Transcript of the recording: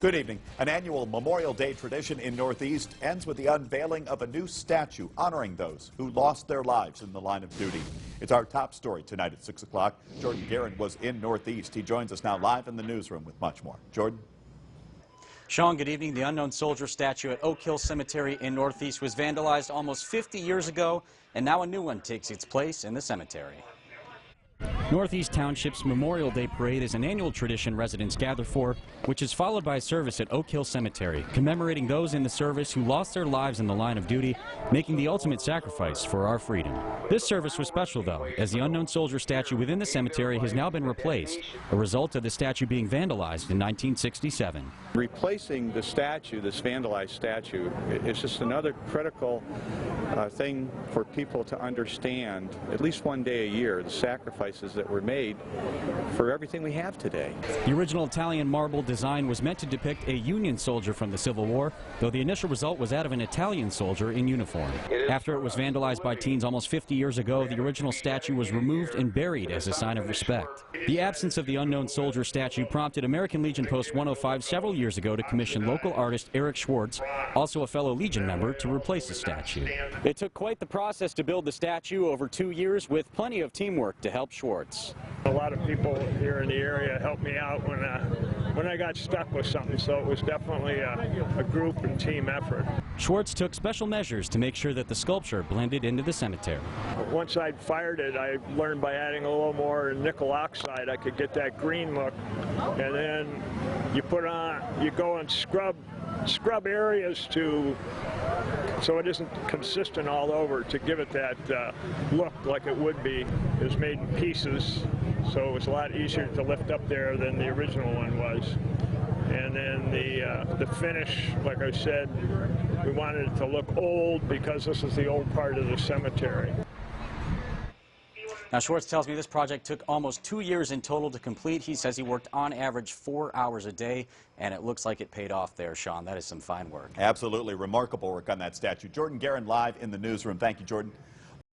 Good evening. An annual Memorial Day tradition in Northeast ends with the unveiling of a new statue honoring those who lost their lives in the line of duty. It's our top story tonight at 6 o'clock. Jordan Guerin was in Northeast. He joins us now live in the newsroom with much more. Jordan? Sean, good evening. The unknown soldier statue at Oak Hill Cemetery in Northeast was vandalized almost 50 years ago, and now a new one takes its place in the cemetery. Northeast Township's Memorial Day Parade is an annual tradition residents gather for, which is followed by a service at Oak Hill Cemetery, commemorating those in the service who lost their lives in the line of duty, making the ultimate sacrifice for our freedom. This service was special, though, as the unknown soldier statue within the cemetery has now been replaced, a result of the statue being vandalized in 1967. Replacing the statue, this vandalized statue, is just another critical thing for people to understand, at least one day a year, the sacrifices that were made for everything we have today. The original Italian marble design was meant to depict a Union soldier from the Civil War, though the initial result was that of an Italian soldier in uniform. After it was vandalized by teens almost 50 years ago, the original statue was removed and buried as a sign of respect. The absence of the unknown soldier statue prompted American Legion Post 105 several years ago to commission local artist Eric Schwartz, also a fellow Legion member, to replace the statue. It took quite the process to build the statue over 2 years, with plenty of teamwork to help Schwartz. A lot of people here in the area helped me out when I got stuck with something, so it was definitely a group and team effort. Schwartz took special measures to make sure that the sculpture blended into the cemetery. Once I'd fired it, I learned by adding a little more nickel oxide I could get that green look, and then you go and scrub areas so it isn't consistent all over, to give it that look like it would be. It was made in pieces, so it was a lot easier to lift up there than the original one was. And then the finish, like I said, we wanted it to look old because this is the old part of the cemetery. Now, Schwartz tells me this project took almost 2 years in total to complete. He says he worked on average 4 hours a day, and it looks like it paid off there, Sean. That is some fine work. Absolutely remarkable work on that statue. Jordan Guerin live in the newsroom. Thank you, Jordan.